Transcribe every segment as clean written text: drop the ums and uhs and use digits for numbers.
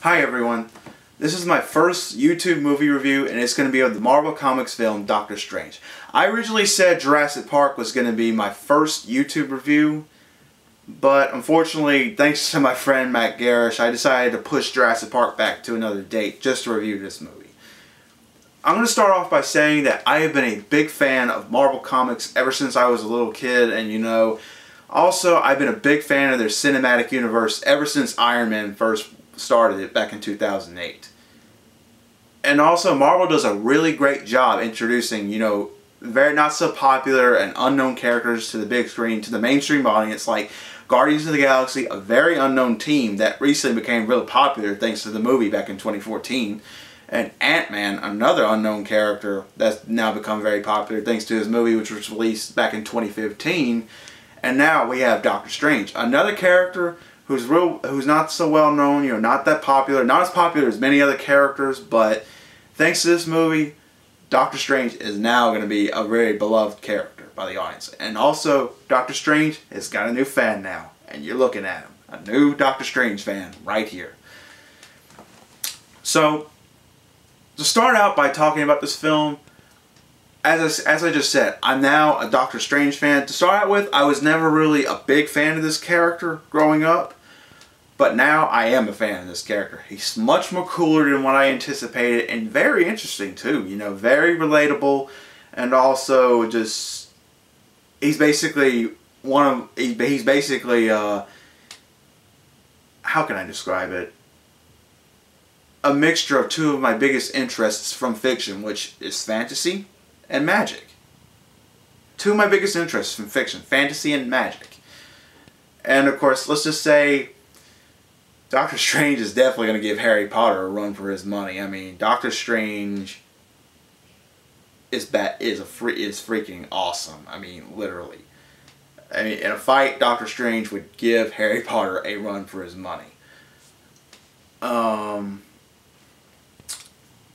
Hi everyone, this is my first YouTube movie review and it's going to be of the Marvel Comics film Doctor Strange. I originally said Jurassic Park was going to be my first YouTube review, but unfortunately, thanks to my friend Matt Gerrish, I decided to push Jurassic Park back to another date just to review this movie. I'm going to start off by saying that I have been a big fan of Marvel Comics ever since I was a little kid, and also I've been a big fan of their cinematic universe ever since Iron Man first started it back in 2008. And also Marvel does a really great job introducing, very not so popular and unknown characters to the big screen, to the mainstream audience, like Guardians of the Galaxy, a very unknown team that recently became really popular thanks to the movie back in 2014. And Ant-Man, another unknown character that's now become very popular thanks to his movie, which was released back in 2015. And now we have Doctor Strange, another character who's not so well known, not that popular, not as popular as many other characters, but thanks to this movie, Doctor Strange is now going to be a very beloved character by the audience. And also, Doctor Strange has got a new fan now, and you're looking at him, a new Doctor Strange fan right here. So, to start out by talking about this film, as I just said, I'm now a Doctor Strange fan. To start out with, I was never really a big fan of this character growing up, but now I am a fan of this character. He's much more cooler than what I anticipated, and very interesting too. Very relatable, and also just he's basically how can I describe it? A mixture of two of my biggest interests from fiction, which is fantasy and magic. Two of my biggest interests from fiction, fantasy and magic. And of course, let's just say Doctor Strange is definitely going to give Harry Potter a run for his money. I mean, Doctor Strange is freaking awesome. I mean, literally. I mean, in a fight, Doctor Strange would give Harry Potter a run for his money.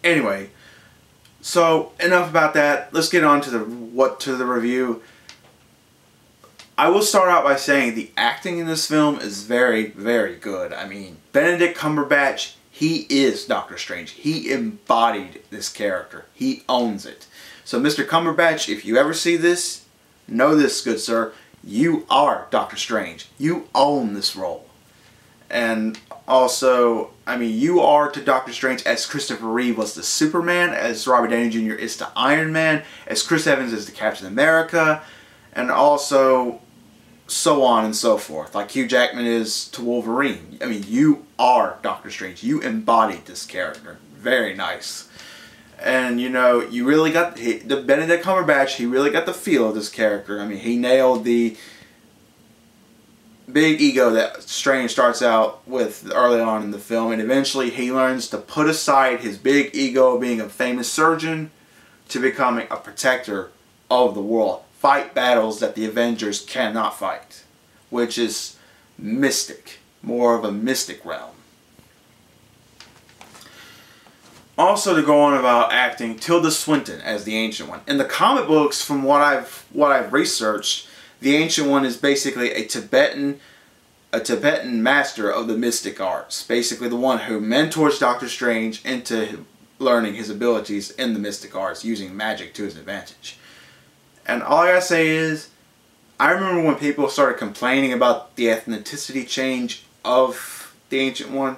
Anyway, so enough about that. Let's get on to the review. I will start out by saying the acting in this film is very, very good. I mean, Benedict Cumberbatch, he is Doctor Strange. He embodied this character. He owns it. So, Mr. Cumberbatch, if you ever see this, know this, good sir. You are Doctor Strange. You own this role. And also, I mean, you are to Doctor Strange as Christopher Reeve was to Superman, as Robert Downey Jr. is to Iron Man, as Chris Evans is to Captain America, and also so on and so forth, like Hugh Jackman is to Wolverine. I mean, you are Doctor Strange. You embodied this character. Very nice. And, you really got the Benedict Cumberbatch, he really got the feel of this character. I mean, he nailed the big ego that Strange starts out with early on in the film, and eventually he learns to put aside his big ego of being a famous surgeon to becoming a protector of the world. Fight battles that the Avengers cannot fight, which is mystic, more of a mystic realm. Also, to go on about acting, Tilda Swinton as the Ancient One. In the comic books, from what I've researched, the Ancient One is basically a Tibetan master of the mystic arts. Basically the one who mentors Doctor Strange into learning his abilities in the mystic arts, using magic to his advantage. And all I gotta say is, I remember when people started complaining about the ethnicity change of the Ancient One.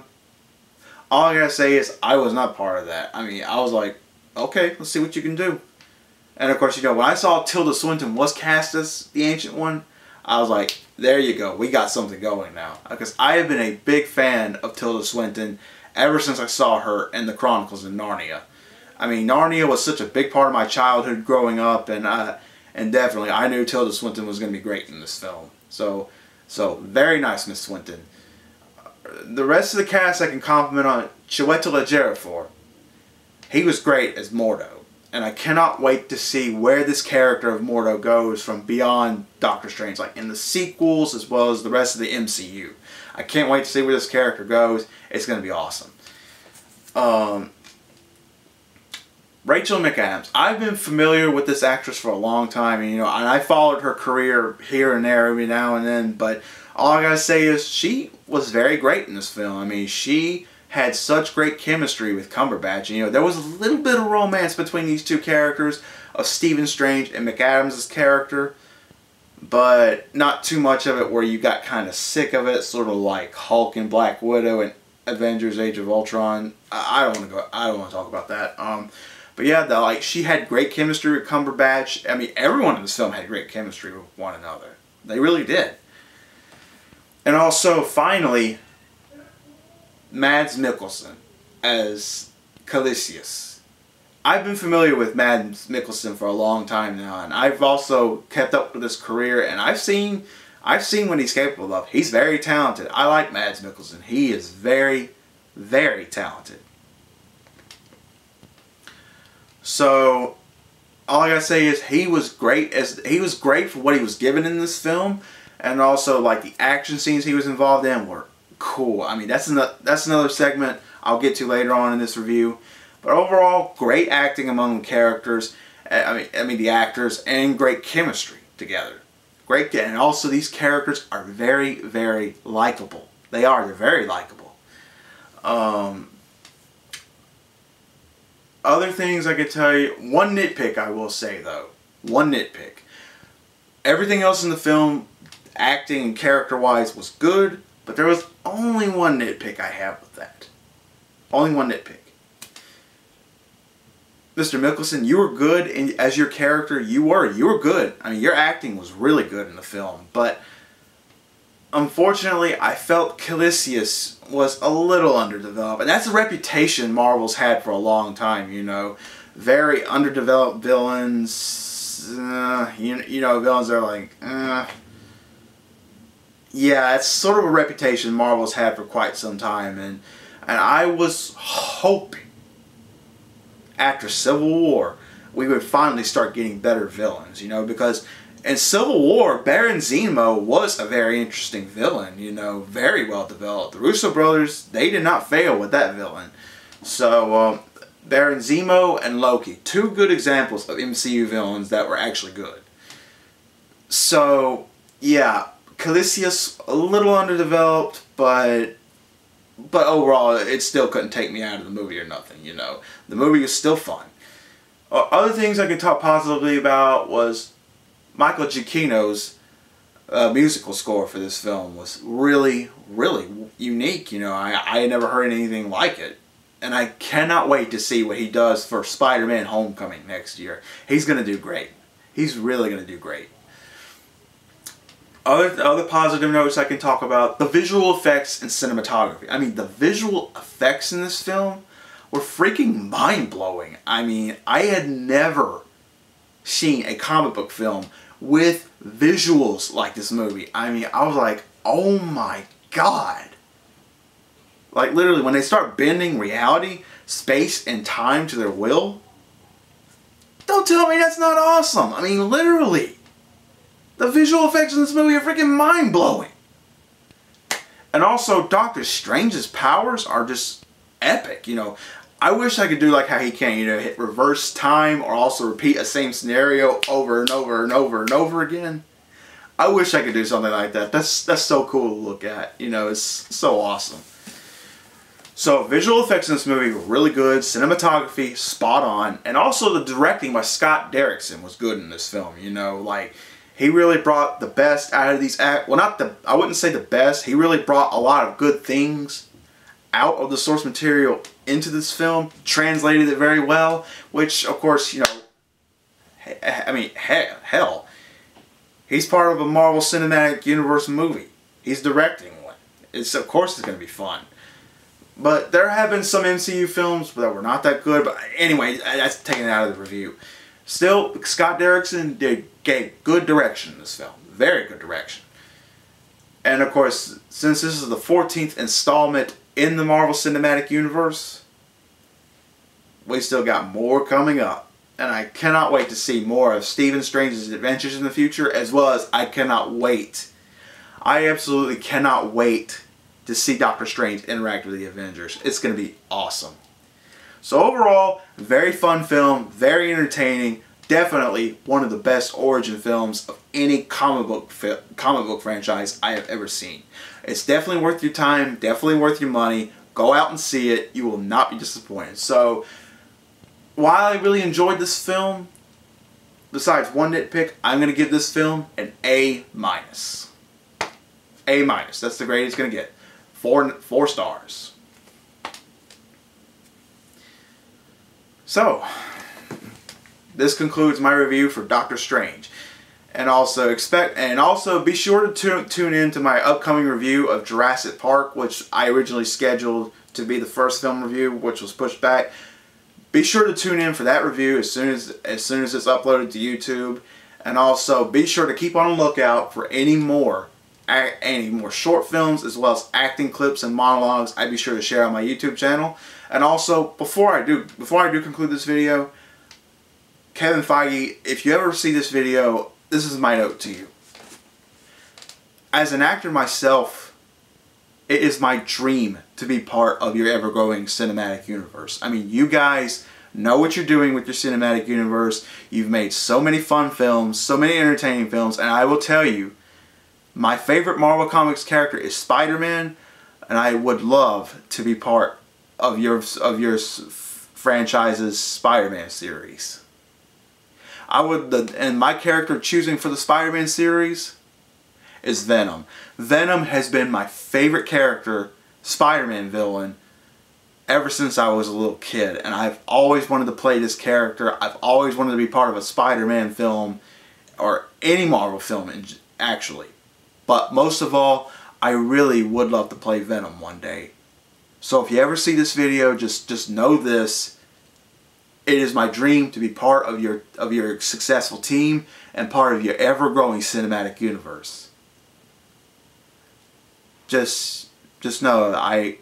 All I gotta say is, I was not part of that. I mean, I was like, okay, let's see what you can do. And of course, when I saw Tilda Swinton was cast as the Ancient One, I was like, there you go, we got something going now. Because I have been a big fan of Tilda Swinton ever since I saw her in the Chronicles of Narnia. I mean, Narnia was such a big part of my childhood growing up, and definitely I knew Tilda Swinton was going to be great in this film. So very nice, Miss Swinton. The rest of the cast I can compliment on Chiwetel Ejiofor. He was great as Mordo. And I cannot wait to see where this character of Mordo goes from beyond Doctor Strange, like in the sequels as well as the rest of the MCU. I can't wait to see where this character goes. It's going to be awesome. Rachel McAdams. I've been familiar with this actress for a long time, and I followed her career here and there every now and then, but all I gotta say is she was very great in this film. I mean, she had such great chemistry with Cumberbatch. You know, there was a little bit of romance between these two characters of Stephen Strange and McAdams' character, but not too much of it where you got kind of sick of it, sort of like Hulk and Black Widow and Avengers: Age of Ultron. I don't want to talk about that. But yeah, she had great chemistry with Cumberbatch. I mean, everyone in this film had great chemistry with one another. They really did. And also, finally, Mads Mikkelsen as Calisius. I've been familiar with Mads Mikkelsen for a long time now, and I've also kept up with his career, and I've seen what he's capable of. He's very talented. I like Mads Mikkelsen. He is very, very talented. So, all I gotta say is he was great for what he was given in this film, and also like the action scenes he was involved in were cool. I mean, that's another segment I'll get to later on in this review. But overall, great acting among the characters. I mean the actors, and great chemistry together. Great, and also these characters are very, very likable. They're very likable. Other things I could tell you. One nitpick I will say though. One nitpick. Everything else in the film, acting and character-wise, was good. But there was only one nitpick I have with that. Only one nitpick. Mr. Mikkelsen, you were good as your character. You were good. I mean, your acting was really good in the film. But unfortunately, I felt Calisius was a little underdeveloped. And that's a reputation Marvel's had for a long time, you know. Very underdeveloped villains. You know, villains that are like, yeah, it's sort of a reputation Marvel's had for quite some time. And I was hoping after Civil War we would finally start getting better villains, you know, because in Civil War, Baron Zemo was a very interesting villain, you know, very well developed. The Russo brothers, they did not fail with that villain. So, Baron Zemo and Loki, two good examples of MCU villains that were actually good. So, yeah, Calisius, a little underdeveloped, but overall, it still couldn't take me out of the movie or nothing, you know. The movie was still fun. Other things I could talk positively about was Michael Giacchino's musical score for this film was really, really unique, you know. I had never heard anything like it. And I cannot wait to see what he does for Spider-Man Homecoming next year. He's going to do great. He's really going to do great. Other positive notes I can talk about, the visual effects and cinematography. I mean, the visual effects in this film were freaking mind-blowing. I mean, I had never seen a comic book film with visuals like this movie. I mean, I was like, oh my god. Like, literally, when they start bending reality, space, and time to their will, don't tell me that's not awesome. I mean, literally. The visual effects in this movie are freaking mind-blowing. And also, Doctor Strange's powers are just epic, you know. I wish I could do like how he can, you know, hit reverse time or also repeat a same scenario over and over and over and over again. I wish I could do something like that. That's so cool to look at. You know, it's so awesome. So, visual effects in this movie were really good. Cinematography, spot on. And also the directing by Scott Derrickson was good in this film, you know. Like, he really brought the best out of these I wouldn't say the best. He really brought a lot of good things out of the source material into this film. Translated it very well. Which, of course, you know, I mean, hell. He's part of a Marvel Cinematic Universe movie. He's directing one. Of course it's going to be fun. But there have been some MCU films that were not that good. But anyway, that's taken out of the review. Still, Scott Derrickson gave good direction in this film. Very good direction. And of course, since this is the 14th installment in the Marvel Cinematic Universe, we still got more coming up. And I cannot wait to see more of Stephen Strange's adventures in the future, as well as I absolutely cannot wait to see Doctor Strange interact with the Avengers. It's going to be awesome. So overall, very fun film, very entertaining, definitely one of the best origin films of any comic book franchise I have ever seen. It's definitely worth your time, definitely worth your money. Go out and see it. You will not be disappointed. So, while I really enjoyed this film, besides one nitpick, I'm going to give this film an A-. A-. That's the grade it's going to get. 4 stars. So, this concludes my review for Doctor Strange. And also be sure to tune in to my upcoming review of Jurassic Park, which I originally scheduled to be the first film review, which was pushed back. Be sure to tune in for that review as soon as it's uploaded to YouTube. And also be sure to keep on the lookout for any more short films as well as acting clips and monologues I'd be sure to share on my YouTube channel. And also, before I do conclude this video, Kevin Feige, if you ever see this video, this is my note to you. As an actor myself, it is my dream to be part of your ever-growing cinematic universe. I mean, you guys know what you're doing with your cinematic universe. You've made so many fun films, so many entertaining films, and I will tell you, my favorite Marvel Comics character is Spider-Man, and I would love to be part of your franchise's Spider-Man series. And my character choosing for the Spider-Man series is Venom. Venom has been my favorite character, Spider-Man villain, ever since I was a little kid. And I've always wanted to play this character. I've always wanted to be part of a Spider-Man film, or any Marvel film, actually. But most of all, I really would love to play Venom one day. So if you ever see this video, just know this. It is my dream to be part of your successful team and part of your ever-growing cinematic universe. Just know that I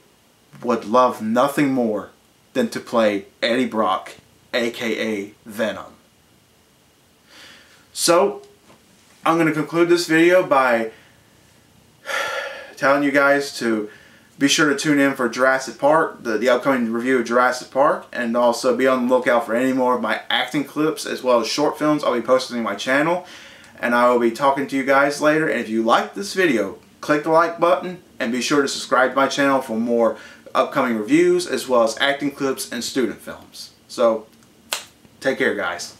would love nothing more than to play Eddie Brock, aka Venom. So, I'm going to conclude this video by telling you guys to be sure to tune in for Jurassic Park, the upcoming review of Jurassic Park, and also be on the lookout for any more of my acting clips as well as short films I'll be posting on my channel. And I will be talking to you guys later. And if you like this video, click the like button and be sure to subscribe to my channel for more upcoming reviews as well as acting clips and student films. So, take care, guys.